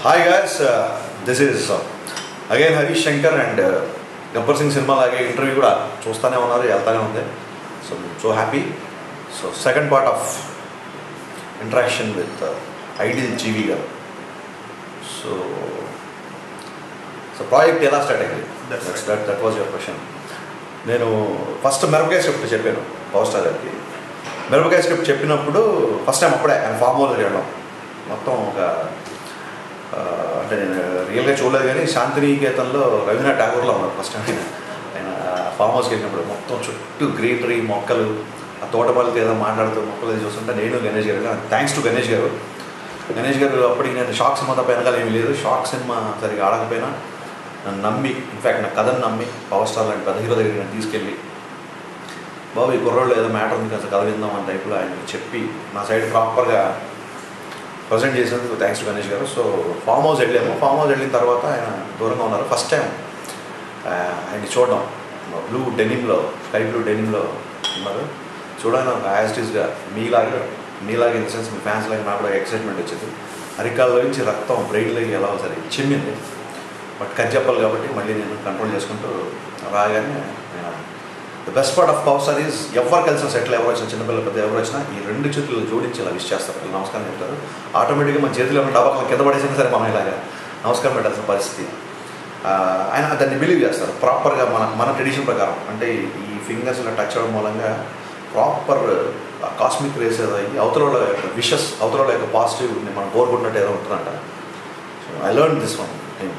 Hi guys, this is again Harish Shankar and Gabbar Singh cinema lage interview kuda chustane unnaru yeltane undi. So happy. So second part of interaction with Ideal GV garu. So project ela start ayindi. That was your question. నేను first మిరపకాయ script చెప్పాను power star గారికి. మిరపకాయ script చెప్పినప్పుడు first time అప్పుడే ఆయన farm house వెళ్ళడం మొత్తం ఒక అంటే నేను రియల్గా చూడలేదు కానీ శాంతినికేతన్లో రవీంద్రనాథ్ ఠాగూర్లో ఉన్నారు ఫస్ట్ టైం ఆయన ఫామ్ హౌస్కి వెళ్ళినప్పుడు మొత్తం చుట్టూ గ్రీనరీ మొక్కలు ఆ తోటపల్లితో ఏదో మాట్లాడుతూ మొక్కలు చూస్తుంటే నేను గణేష్ గారు థ్యాంక్స్ టు గణేష్ గారు అప్పటికి నేను షాక్ సినిమా తప్ప వెనకాల ఏమీ లేదు. షాక్ సినిమా సరిగా ఆడకపోయినా నన్ను నమ్మి ఇన్ఫ్యాక్ట్ నా కథను నమ్మి పవర్ స్టార్ లాంటి పెద్ద హీరో దగ్గరికి నేను తీసుకెళ్ళి బాబు ఈ కుర్రోళ్ళు ఏదో మ్యాటర్ ఉంది కదా కథ విందాం అన్న టైప్లో ఆయన చెప్పి నా సైడ్ ప్రాపర్గా ప్రజెంట్ చేసినందుకు థ్యాంక్స్ టు గణేష్ గారు. సో ఫామ్ హౌస్ వెళ్ళాము. ఫామ్ హౌస్ వెళ్ళిన తర్వాత ఆయన దూరంగా ఉన్నారు. ఫస్ట్ టైం ఆయన చూడడం బ్లూ డెనిమ్లో స్కై బ్లూ డెనిమ్లో ఉన్నారు. చూడడానికి నాకు యాజిటీస్గా మీలాగే in the sense me fans లాగా నాకు కూడా ఎక్సైట్మెంట్ వచ్చింది. అరికాల్లో నుంచి రక్తం బ్రెయిన్లోకి ఎలా సరే చిమ్మింది. బట్ కట్ చెప్పాలి కాబట్టి మళ్ళీ నేను కంట్రోల్ చేసుకుంటూ రాగానే the best part of power star is ఎవరు కలిసిన సెటిల్ ఎవరు వచ్చినా చిన్నపిల్లల పెద్ద ఎవరు వచ్చినా ఈ రెండు చేతులు జోడించి ఇలా విష్ చేస్తారు, నమస్కారం చెప్తారు. ఆటోమేటిక్గా మన చేతిలో ఉన్న డబ్బా కింద పడేసినా సరే మనం ఇలాగా నమస్కారం పెట్టాల్సిన పరిస్థితి. ఆయన దాన్ని బిలీవ్ చేస్తారు ప్రాపర్గా మన ట్రెడిషన్ ప్రకారం. అంటే ఈ ఫింగర్స్ ఇలా టచ్ అవ్వడం మూలంగా ప్రాపర్ కాస్మిక్ రేస్ ఏదో అయ్యి అవతల యొక్క విషెస్ అవతల యొక్క పాజిటివ్ మనం కోరుకుంటున్నట్టు ఏదో ఉంటుందంట. So I learn this one time.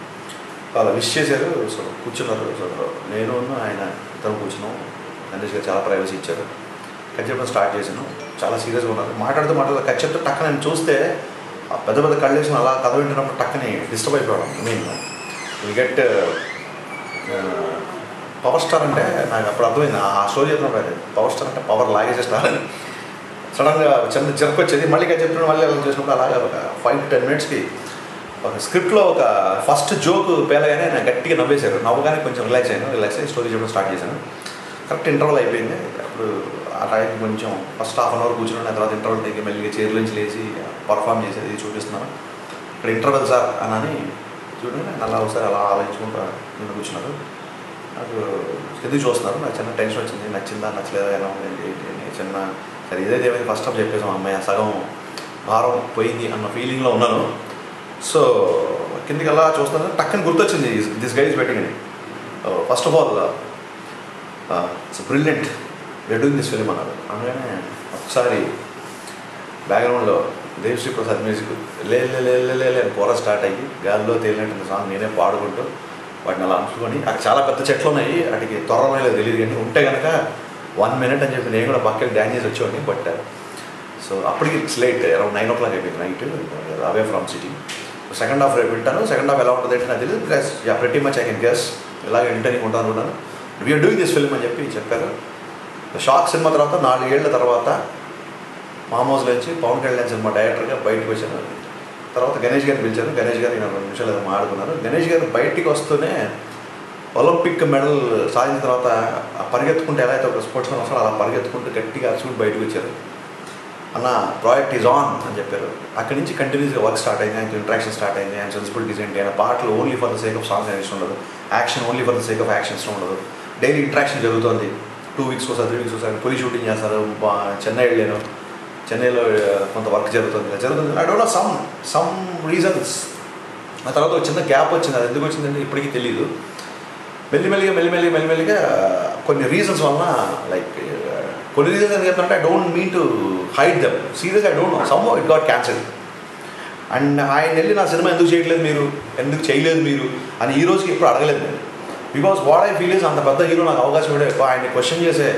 అలా విష్ చేశారు. సో కూర్చున్నారు. సో నేను ఆయన ఇద్దరు కూర్చున్నాం. గణేష్ గారు చాలా ప్రైవసీ ఇచ్చారు. కట్ చెప్పడం స్టార్ట్ చేశాను. చాలా సీరియస్గా ఉన్నారు. మాట్లాడుతూ కట్ చెప్తే టక్కన నేను చూస్తే ఆ పెద్ద పెద్ద కళ్ళు వేసిన అలా కథ వింటున్నప్పుడు టక్కని డిస్టర్బ్ అయిపోవడం. విల్ గెట్ పవర్ స్టార్ అంటే నాకు అప్పుడు అర్థమైంది. ఆ స్టోరీ చెప్తున్నప్పుడు పవర్ స్టార్ అంటే పవర్ లాగేసే స్టార్ అని సడన్గా చిన్న చిరకు వచ్చేది. మళ్ళీ కట్ చెప్తున్న మళ్ళీ అలా చేసినప్పుడు అలాగే ఒక 5-10 మినిట్స్కి ఒక స్క్రిప్ట్లో ఒక ఫస్ట్ జోక్ పేలగానే నేను గట్టిగా నవ్వేశారు. నవ్వగానే కొంచెం రిలాక్స్ అయ్యి స్టోరీ చెప్పడం స్టార్ట్ చేశాను. కరెక్ట్ ఇంటర్వల్ అయిపోయింది. అప్పుడు ఆ టైంకి కొంచెం ఫస్ట్ హాఫ్ అన్ అవర్ కూర్చున్నాను. తర్వాత ఇంటర్వల్ టైంకి మెల్లిగా చైర్ నుంచి లేచి పర్ఫామ్ చేసేది చూపిస్తున్నాను. ఇక్కడ ఇంటర్వెల్ సార్ అని చూడండి అలా ఒకసారి అలా ఆలోచించుకుంటూ నేను కూర్చున్నారు. నాకు ఎందుకు చూస్తున్నారు, నాకు చిన్న టెన్షన్ వచ్చింది. నచ్చిందా నచ్చలేదా ఎలా ఉంది చిన్న సరే ఏదైతే ఏమైంది ఫస్ట్ హాఫ్ చెప్పేసాం అమ్మాయి సగం భారం పోయింది అన్న ఫీలింగ్లో ఉన్నాను. సో కిందికి అలా చూస్తున్నాను. టక్కని గుర్తొచ్చింది దిస్ గై ఈజ్ వెయిటింగ్ అని. First of all it's brilliant we're doing this film అన్నారు. అనగానే ఒకసారి బ్యాక్గ్రౌండ్లో దేవిశ్రీ ప్రసాద్ మ్యూజిక్ లే కూర స్టార్ట్ అయ్యి గాల్లో తేలినట్టు సాంగ్ నేనే పాడుకుంటూ వాటిని అలా అనుకుని అక్కడ చాలా పెద్ద చెట్లు ఉన్నాయి. వాటికి త్వరలో తెలియదు కానీ ఉంటే కనుక 1 minute అని చెప్పి నేను కూడా పక్కకి డ్యాన్స్ చేసి వచ్చేవాడిని. బట్ సో అప్పటికి ఇట్స్ లైట్ అరౌండ్ 9 o'clock అయిపోయింది night away from city. Second half రేపు వింటాను. సెకండ్ హాఫ్ ఎలా ఉంటుంది అంటే నాకు తెలియదు. ప్లస్ ప్రతి మచ్ ఐ కెన్ గెస్ ఇలాగే వింటానికి ఉంటాను అనుకుంటాను. వీఆర్ డూయింగ్ దిస్ ఫిల్మ్ అని చెప్పి చెప్పారు. షాక్ సినిమా తర్వాత 4 ఏళ్ల తర్వాత మామూలు నుంచి పవన్ కళ్యాణ్ సినిమా డైరెక్టర్గా బయటకు వచ్చాను. తర్వాత గణేష్ గారిని పిలిచాను. గణేష్ గారు 2 నిమిషాలు ఏదో మాట్లాడుకున్నారు. గణేష్ గారు బయటికి వస్తూనే ఒలింపిక్ మెడల్ సాధించిన తర్వాత పరిగెత్తుకుంటే ఎలా అయితే ఒక స్పోర్ట్స్ మ్యాన్ వస్తాడో అలా పరిగెత్తుకుంటూ గట్టిగా అరుచుకుంటూ బయటకు వచ్చారు. అన్న ప్రాజెక్ట్ ఈజ్ ఆన్ అని చెప్పారు. అక్కడి నుంచి కంటిన్యూస్గా వర్క్ స్టార్ట్ అయింది. ఆయనతో ఇంట్రాక్షన్ స్టార్ట్ అయింది. ఆయన సెన్సిబిలిటీస్ ఏంటి, ఆయన పాటలు only for the sake of songs అనేది ఉండదు, action only for the sake of actions ఉండదు. డైలీ ఇంట్రాక్షన్ జరుగుతుంది. 2 weeks ఒకసారి 3 weeks ఒకసారి పులి షూటింగ్ చేస్తారు. చెన్నై వెళ్ళాను. చెన్నైలో కొంత వర్క్ జరుగుతుంది. I don't know some reasons. ఆ తర్వాత ఒక చిన్న గ్యాప్ వచ్చింది. అది ఎందుకు వచ్చిందంటే ఇప్పటికీ తెలియదు. మెల్లిమెల్లిగా కొన్ని రీజన్స్ వలన లైక్ కొన్ని రీజన్స్ ఎందుకు చెప్తానంటే I don't mean to hide them. Serious I don't know somehow it got cancel. And ఆయన వెళ్ళి నా సినిమా ఎందుకు చేయలేదు మీరు అని ఈ రోజుకి ఎప్పుడు అడగలేదు నేను. Because what I feel is అంత పెద్ద హీరో నాకు అవకాశం కూడా ఎక్కువ ఆయన్ని క్వశ్చన్ చేసే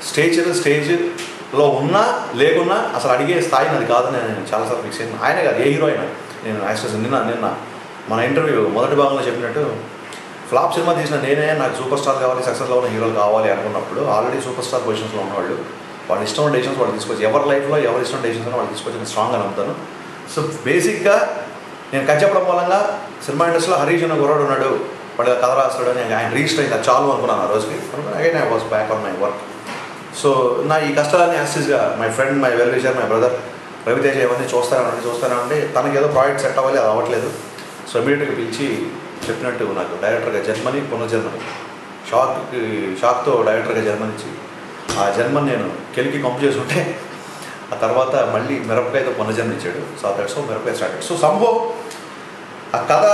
స్టేజ్లో ఉన్నా లేకున్నా అసలు అడిగే స్థాయి నాది కాదని నేను చాలాసార్లు ఫిక్స్ అయ్యాను. ఆయనే కాదు ఏ హీరో అయినా. నేను యాక్చువల్స్ నిన్న మన ఇంటర్వ్యూ మొదటి భాగంలో చెప్పినట్టు ఫ్లాప్ సినిమా తీసిన నేనే నాకు సూపర్ స్టార్ కావాలి, సక్సెస్లో ఉన్న హీరోలు కావాలి అనుకున్నప్పుడు ఆల్రెడీ సూపర్ స్టార్ పొజిషన్స్లో ఉన్నవాళ్ళు వాళ్ళ ఇష్టం డెసిషన్స్ వాళ్ళు తీసుకొచ్చి ఎవరి లైఫ్లో ఎవరి ఇష్టం డెసిషన్స్ వాళ్ళు తీసుకొచ్చి నేను స్ట్రాంగ్గా నమ్ముతాను. సో బేసిక్గా నేను కట్ చెప్పడం మూలంగా సినిమా ఇండస్ట్రీలో హరీష్ అన్న గుర్రాడు ఉన్నాడు, వాడు కథ రాస్తాడు అని ఆయన రీచ్ అయితే చాలు అనుకున్నాను ఆ రోజుకి. Again I was back on my work. So నా ఈ కష్టాలన్నీ యాక్సిస్గా my friend my well wisher my brother Raviteja ఇవన్నీ చూస్తానంటే తనకి ఏదో ప్రాజెక్ట్ సెట్ అవ్వాలి, అది అవ్వట్లేదు. సో ఇమీడియట్గా పిలిచి చెప్పినట్టు నాకు డైరెక్టర్గా జన్మని పునర్జన్మని షాక్తో డైరెక్టర్గా జన్మనిచ్చి ఆ జన్మని నేను కెలికి కంపు చేసుకుంటే ఆ తర్వాత మళ్ళీ మిరపకాయతో పునర్జన్మనిచ్చాడు. సో దట్స్ హౌ మిరపకాయ స్టార్టెడ్. సో సంభవ్ ఆ కథ,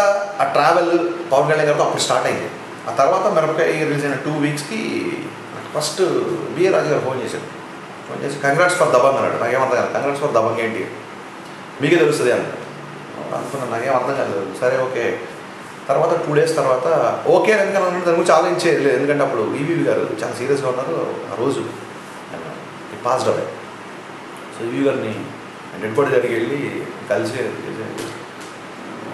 ఆ ట్రావెల్ పవన్ కళ్యాణ్ గారితో అప్పుడు స్టార్ట్ అయింది. ఆ తర్వాత మిరపకాయ రిలీజ్ అయిన 2 వీక్స్కి ఫస్ట్ బిఏ రాజు గారు ఫోన్ చేశాడు. ఫోన్ చేసి కంగ్రాట్స్ ఫర్ దబంగ్ అన్నాడు. నాకేం అర్థం కాదు, కంగ్రాట్స్ ఫర్ దబంగ్ ఏంటి, మీకే తెలుస్తుంది అన్నాడు. అనుకున్నాను, నాకేం అర్థం కాలేదు. సరే ఓకే. తర్వాత 2 డేస్ తర్వాత ఓకే ఎందుకని దాని గురించి ఆలోచించేది లేదు. ఎందుకంటే అప్పుడు ఈవీవి గారు చాలా సీరియస్గా ఉన్నారు. ఆ రోజు పాస్డ్ అవే. సో ఈవీవి గారిని డెడ్ బాడీ దగ్గరికి వెళ్ళి కలిసి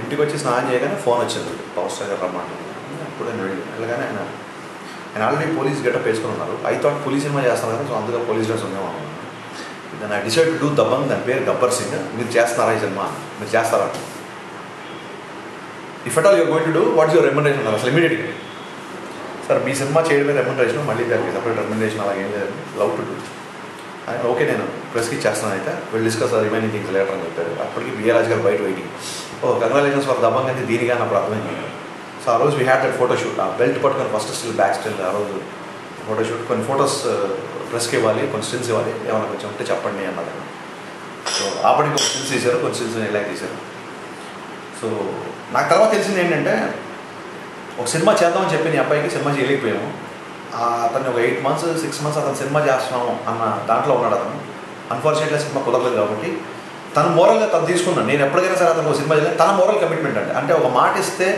ఇంటికి వచ్చి స్నానం చేయగానే ఫోన్ వచ్చింది, పవర్ స్టార్ గారు రమ్మంటారు. అప్పుడు నేను వెళ్ళగానే ఆయన ఆల్రెడీ పోలీస్ గెటప్ వేసుకుని ఉన్నారు. ఐ థాట్ పోలీస్ సినిమా చేస్తాను కదా, సో అందులో పోలీస్ డ్రెస్ ఉందేమో. దాన్ని I decide to do Dabangg. దాని పేరు గబ్బర్ సింగ్. మీరు చేస్తున్నారా ఈ సినిమా, మీరు చేస్తారా, if at all you're going to do what's your remuneration అన్నారు అసలు ఇమీడియట్గా. సార్ మీ సినిమా చేయడమే రెమ్యునరేషన్, మళ్ళీ దానికి సపరేట్ రెమ్యునరేషన్ అలాగేం లేదండి, లవ్ టు డూ. ఆయన ఓకే నేను ప్రెస్కి చేస్తాను, అయితే వెళ్ళి డిస్కస్ రిమైనింగ్ థింగ్స్ లేటర్ అని చెప్పారు. అప్పటికి బిఏ రాజు గారు బయట వెయిటింగ్. కంగ్రాచులేషన్స్ ఫర్ దబంగ్ అంటే దీనిగా అప్పుడు అర్థమైంది. సో ఆ రోజు వీ హ్యాడ్ దట్ ఫోటోషూట్. ఆ బెల్ట్ పట్టుకొని ఫస్ట్ స్టిల్ బ్యాక్ స్టిల్ ఆ రోజు ఫోటోషూట్. కొన్ని ఫొటోస్ ప్రెస్కి ఇవ్వాలి, కొన్ని స్టిల్స్ ఇవ్వాలి, ఏమైనా కొంచెం ఉంటే చెప్పండి అన్నారు. సో అప్పటికి కొన్ని స్టిల్స్ తీశారు, కొన్ని స్టిల్స్ ఇలా తీశారు. సో నాకు తర్వాత తెలిసింది ఏంటంటే, ఒక సినిమా చేద్దామని చెప్పి నీ అబ్బాయికి సినిమా చేయలేకపోయాము. అతన్ని ఒక 8 months 6 months అతను సినిమా చేస్తున్నాము అన్న దాంట్లో ఉన్నాడు అతను. అన్ఫార్చునేట్గా సినిమా కుదరలేదు కాబట్టి తన మోరల్గా తను తీసుకున్నాను. నేను ఎప్పటికైనా సరే అతను ఒక సినిమా చేయలేదు, తన మోరల్ కమిట్మెంట్ అంటే ఒక మాట ఇస్తే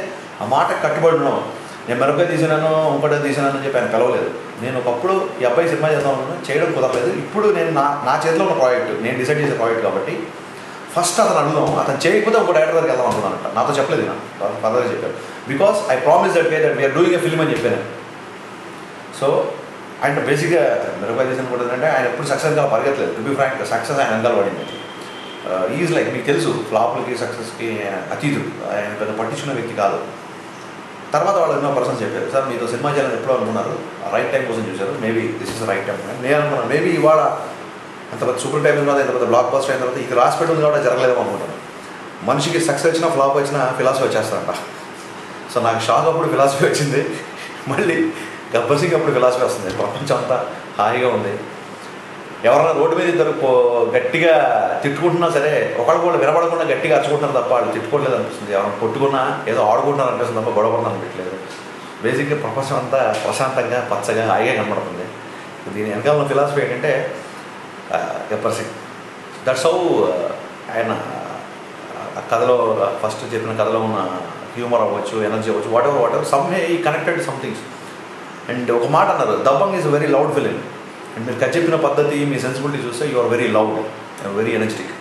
ఆ మాటకు కట్టుబడి ఉన్నాం. నేను మిరపకాయ తీసినాను, ఇంకోటి తీసినాను అని చెప్పి ఆయన పిలవలేదు. నేను ఒకప్పుడు ఈ అబ్బాయి సినిమా చేద్దాం అనుకున్నాను, చేయడం కుదరలేదు. ఇప్పుడు నేను నా చేతిలో ఉన్న ప్రాజెక్ట్, నేను డిసైడ్ చేసే ప్రాజెక్ట్ కాబట్టి ఫస్ట్ అతను అడుగుదాం, అతను చేయకపోతే ఒక డైరెక్టర్ దగ్గరికి వెళ్దాం అనుకున్నానంట. నాతో చెప్పలేదు, నాకు ఫర్దర్గా చెప్పారు. Because I promise that way that we're doing a film అని చెప్పాను. సో ఆయన బేసిక్గా మిరపకాయ తీసిన కూడా ఏంటంటే ఆయన ఎప్పుడు సక్సెస్గా పరిగెత్తలేదు. టు బి ఫ్రాంక్ సక్సెస్ ఆయన వెనకాల పడింది. ఈజ్ లైక్ మీకు తెలుసు ఫ్లాప్లకి సక్సెస్కి అతీతుడు, ఆయన పెద్ద పట్టించుకున్న వ్యక్తి కాదు. తర్వాత వాళ్ళు ఎన్నో పర్సన్స్ చెప్పారు, సార్ మీతో సినిమా చేయాలని ఎప్పుడో అనుకున్నారు, రైట్ టైం కోసం చూశారు, maybe this is right time. నేను అనుకున్నాను మేబీ ఇవాళ అంత పెద్ద సూపర్ టైం తర్వాత ఎంత పెద్ద బ్లాక్ బస్టర్ అయిన తర్వాత ఇది రాసి పెట్టింది కూడా జరగలేదేమో అనుకుంటాను. మనిషికి సక్సెస్ వచ్చినా ఫ్లాప్ వచ్చినా ఫిలాసఫీ వచ్చేస్తారంట. సో నాకు షాక్ అప్పుడు ఫిలాసఫీ వచ్చింది, మళ్ళీ గబ్బర్ సింగ్ అప్పుడు ఫిలాసఫీ వస్తుంది. ప్రపంచం అంతా హాయిగా ఉంది. ఎవరైనా రోడ్డు మీద ఇద్దరు గట్టిగా తిట్టుకుంటున్నా సరే ఒకళ్ళు వినపడకుండా గట్టిగా అరుచుకుంటున్నారు తప్ప వాళ్ళు తిట్టుకోవట్లేదు అనిపిస్తుంది. ఎవరైనా కొట్టుకున్నా ఏదో ఆడుకుంటున్నారు అనిపిస్తుంది తప్ప గొడవకుండా అనిపించలేదు. బేసిక్గా ప్రపంచం అంతా ప్రశాంతంగా పచ్చగా హాయిగా కనబడుతుంది. దీని వెనకాల ఉన్న ఫిలాసఫీ ఏంటంటే గబ్బర్ సింగ్. దట్స్ హౌ ఆయన కథలో ఫస్ట్ చెప్పిన కథలో ఉన్న హ్యూమర్ అవ్వచ్చు, ఎనర్జీ అవ్వచ్చు, వాట్ ఎవర్ సమ్ హే ఈ కనెక్టెడ్ సంథింగ్స్. అండ్ ఒక మాట అన్నారు, Dabangg is very loud film. And మీరు కథ చెప్పిన పద్ధతి, మీ సెన్సిబిలిటీ చూస్తే you are very loud, very energetic.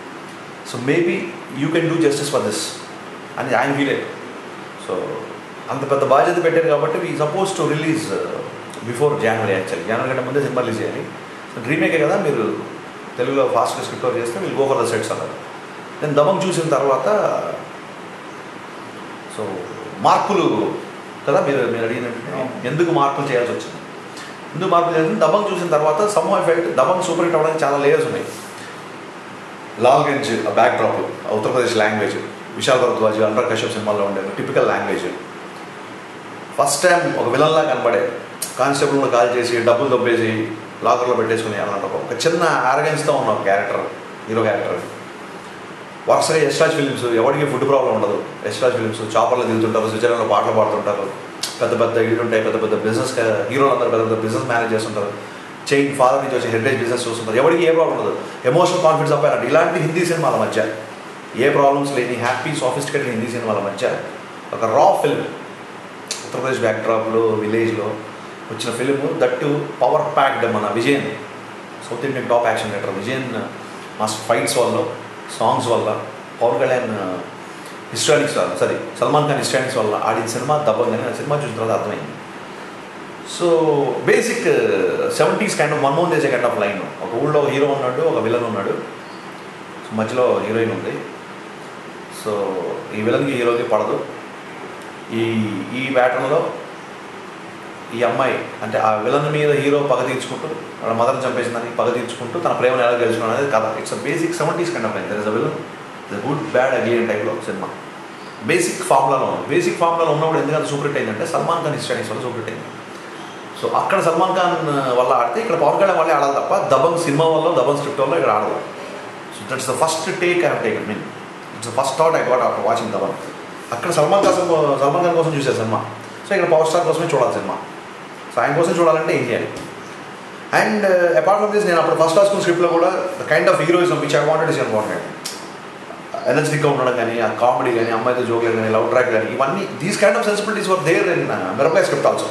So maybe you can do justice for this అని ఆయన ఫీల్ అయ్యారు. సో అంత పెద్ద బాధ్యత పెట్టారు కాబట్టి we suppose to release before January. Actually జనవరి కంటే ముందే సినిమా రిలీజ్ చేయాలి. రీమేకే కదా, మీరు తెలుగులో ఫాస్ట్గా స్క్రిప్ట్ వర్క్ చేస్తే వీళ్ళు గో ఫర్ ద సెట్స్ అన్నారు. నేను దబంగ్ చూసిన తర్వాత సో మార్పులు కదా మీరు అడిగినట్టు ఎందుకు మార్పులు చేయాల్సి వచ్చింది, ఎందుకు మార్పులు చేయాల్సి దబంగ్ చూసిన తర్వాత some effect. Dabangg super hit అవ్వడానికి చాలా లేయర్స్ ఉన్నాయి. Lalganj backdrop, Uttar Pradesh language, Vishal Bhardwaj, Anurag Kashyap సినిమాల్లో ఉండే టిపికల్ లాంగ్వేజ్. ఫస్ట్ టైం ఒక విలన్లా కనబడే, కానిస్టేబుల్ను కాల్ చేసి డబ్బులు దొబ్బేసి లాకర్లో పెట్టేసుకుని అన్నట్టు ఒక చిన్న ఆరగెన్స్తో ఉన్న ఒక క్యారెక్టర్, హీరో క్యారెక్టర్. వరుసగా యశ్రాజ్ ఫిలిమ్స్, ఎవరికి ఫుడ్ ప్రాబ్లం ఉండదు. యశ్రాజ్ ఫిలిమ్స్ చాపర్లో దిగుతుంటారు, స్విట్జర్లాండ్లో పాటలు పాడుతుంటారు, పెద్ద పెద్ద ఇళ్ళు ఉంటాయి, పెద్ద పెద్ద బిజినెస్ హీరోలు అందరూ పెద్ద పెద్ద బిజినెస్ మేనేజ్ చేస్తుంటారు, చైన్ ఫాదర్ నుంచి వచ్చి హెరిటేజ్ బిజినెస్ చూస్తుంటారు. ఎవరికి ఏ ప్రాబ్లం ఉండదు, ఎమోషనల్ కాన్ఫిడెన్స్ అప్పాయంటే. ఇలాంటి హిందీ సినిమాల మధ్య ఏ ప్రాబ్లమ్స్ లేని హ్యాపీ సాఫిస్టికేటెడ్ హిందీ సినిమాల మధ్య ఒక రా ఫిల్మ్, ఉత్తరప్రదేశ్ బ్యాక్డ్రాప్లో విలేజ్లో వచ్చిన ఫిలిం, దట్టు పవర్ ప్యాక్డ్. మన Vijayan, south Indian top action director Vijayan master fights వల్ల, సాంగ్స్ వల్ల, పవన్ కళ్యాణ్ హిస్టానిక్స్ వల్ల, సల్మాన్ ఖాన్ హిస్టానిక్స్ వల్ల ఆడిన సినిమా దబంగ్ అని సినిమా చూసిన తర్వాత అర్థమైంది. So basic 70s kind of Manmohan Desai kind of line. ఒక ఊళ్ళో హీరో ఉన్నాడు, ఒక విలన్ ఉన్నాడు, మధ్యలో హీరోయిన్ ఉంది. సో ఈ విలన్కి హీరోకి పడదు. ఈ ప్యాటర్న్లో ఈ అమ్మాయి అంటే ఆ విలన్ మీద హీరో పగ తీర్చుకుంటూ, వాళ్ళ మదర్ని చంపేసిన దానికి పగ తీర్చుకుంటూ తన ప్రేమను ఎలా గెలుచుకున్నాడు అనేది కథ. It's a basic 70s kind of line. There is a villain, the good bad ugly టైప్లో సినిమా. బేసిక్ ఫార్ములాలో ఉన్నప్పుడు ఎందుకంటే సూపర్ హిట్ అయిందంటే సల్మాన్ ఖాన్ స్టడీస్ వల్ల సూపర్ హిట్ అయింది. సో అక్కడ సల్మాన్ ఖాన్ వల్ల ఆడితే ఇక్కడ పవన్ కళ్యాణ్ వల్లే ఆడాలి తప్ప దబంగ్ సినిమా వల్ల దబంగ్ స్క్రిప్ట్ వల్ల ఇక్కడ ఆడదు. So that's the first take I have taken. Mean it's the first thought I got after watching Dabangg. అక్కడ సల్మాన్ ఖాన్ కోసం చూసారు సినిమా. సో ఇక్కడ పవర్ స్టార్ కోసమే చూడాలి సినిమా. సో ఆయన కోసం చూడాలంటే ఏం చేయాలి. అండ్ అపార్ట్ ఫ్రమ్ దిస్ నేను అప్పుడు ఫస్ట్ రాసుకున్న స్క్రిప్ట్లో కూడా the kind of heroism which I wanted is important. ఎనర్జెటిక్గా ఉండడం కానీ, ఆ కామెడీ కానీ, అమ్మాయితో జోక్లు కానీ, లవ్ ట్రాక్ కానీ, ఇవన్నీ these kind of sensibilities were there in Mirapakay script also.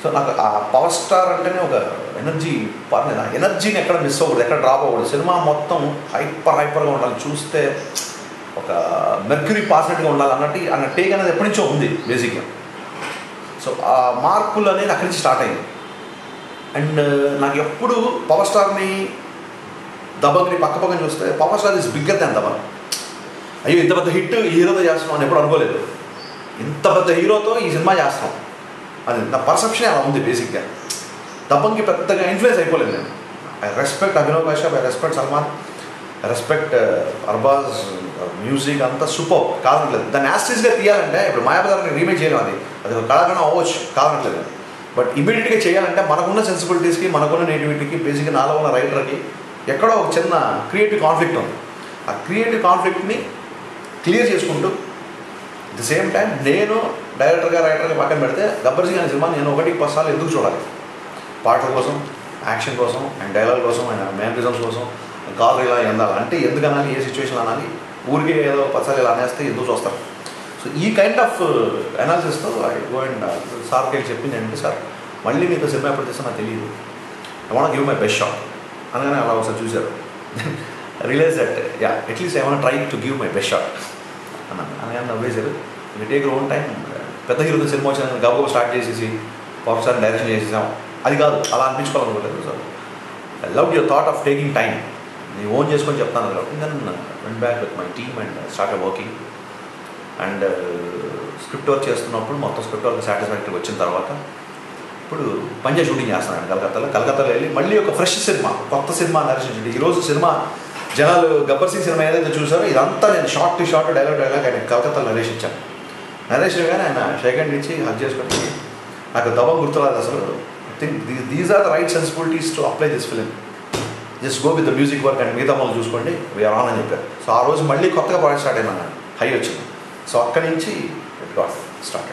So నాకు ఆ పవర్ స్టార్ అంటేనే ఒక ఎనర్జీ పర్లేదు. ఆ ఎనర్జీని ఎక్కడ మిస్ అవ్వకూడదు, ఎక్కడ డ్రాప్ అవ్వకూడదు. సినిమా మొత్తం హైపర్గా ఉండాలి, చూస్తే ఒక మెర్క్యూరీ పాసినట్టుగా ఉండాలి అన్న టేక్ అనేది ఎప్పటి నుంచో ఉంది బేసిక్గా. సో ఆ మార్పులు అనేది అక్కడి నుంచి స్టార్ట్ అయింది. అండ్ నాకు ఎప్పుడు పవర్ స్టార్ని దబంగ్ని పక్కన చూస్తే power star is bigger than Dabangg. అయ్యో ఇంత పెద్ద హిట్ ఈ హీరోతో చేస్తున్నాం అని ఎప్పుడు అనుకోలేదు. ఇంత పెద్ద హీరోతో ఈ సినిమా చేస్తాం అది నా పర్సెప్షన్ అలా ఉంది బేసిక్గా. దబంగ్కి పెద్దగా ఇన్ఫ్లుయెన్స్ అయిపోలేదు నేను. I respect Abhinav Kashyap, I respect Salman, I respect Arbaaz, music అంతా సూపర్ కాదనట్లేదు. దాన్ని యాస్టీస్గా తీయాలంటే ఇప్పుడు మాయాబజార్ని రీమేక్ చేయలేం, అది ఒక కళాఖండం అవ్వచ్చు కాదనట్లేదు. బట్ ఇమీడియట్గా చేయాలంటే మనకున్న సెన్సిబిలిటీస్కి, మనకున్న నేటివిటీకి, బేసిక్గా నాలో ఉన్న రైటర్కి ఎక్కడో ఒక చిన్న క్రియేటివ్ కాన్ఫ్లిక్ట్ ఉంది. ఆ క్రియేటివ్ కాన్ఫ్లిక్ట్ని క్లియర్ చేసుకుంటూ ది సేమ్ టైం నేను డైరెక్టర్గా రైటర్గా పక్కన పెడితే గబ్బర్ సింగ్ అనే సినిమా నేను 1-10 సార్లు ఎందుకు చూడాలి. పాటల కోసం, యాక్షన్ కోసం, అండ్ డైలాగ్ కోసం, అండ్ మ్యానరిజమ్స్ కోసం, కాల్ ఇలా ఎందాలి అంటే ఎందుకు అనాలి, ఏ సిచ్యువేషన్ అనాలి, ఊరికే ఏదో 10 సార్లు ఇలా అనేస్తే ఎందుకు చూస్తారు. సో ఈ కైండ్ ఆఫ్ అనాలిసిస్తో ఐ గో అండ్ సార్కి వెళ్ళి చెప్పింది ఏంటంటే, సార్ మళ్ళీ మీతో సినిమా ఎప్పుడు తెస్తా నాకు తెలియదు, I want give my best shot అనగానే అలా ఒకసారి చూశారు. Realise that ya at least I want try to give my best shot అన్నాను. అనగానే నవ్వేశారు. You take your own time. పెద్ద హీరోతో సినిమా వచ్చిన గబగబా స్టార్ట్ చేసేసి పవర్ స్టార్ డైరెక్షన్ చేసేసాం అది కాదు, అలా అనిపించుకోవాలనుకోలేదు. So I love your thought of taking time. నేను ఓన్ చేసుకొని చెప్తాను కాబట్టి then went back with my team and start working. And script work చేస్తున్నప్పుడు మొత్తం స్క్రిప్ట్ వర్క్ సాటిస్ఫాక్టరీగా వచ్చిన తర్వాత ఇప్పుడు పంజాబ్ షూటింగ్ చేస్తున్నాను కలకత్తాలో వెళ్ళి మళ్ళీ ఒక ఫ్రెష్ సినిమా, కొత్త సినిమా నరేషన్. ఈరోజు సినిమా జనాలు గబ్బర్ సింగ్ సినిమా ఏదైతే చూసారో ఇదంతా నేను షార్ట్ టు షార్ట్ డైలాగ్ ఆయన కలకత్తాలో నరేషన్ ఇచ్చాను. నరేషన్ కానీ ఆయన సెకండ్ ఇచ్చి హక్ చేసుకొని నాకు దబం గుర్తురాదు అసలు. I think these are the right sensibilities to apply this film. Just go with the music work and మిగతా వాళ్ళు చూసుకోండి, వీఆర్ ఆన్ అని చెప్పారు. సో ఆ రోజు మళ్ళీ కొత్తగా ప్రాజెక్ట్ స్టార్ట్ అయినా హై వచ్చింది. సో అక్కడి నుంచి ఇట్ గాట్ స్టార్ట్.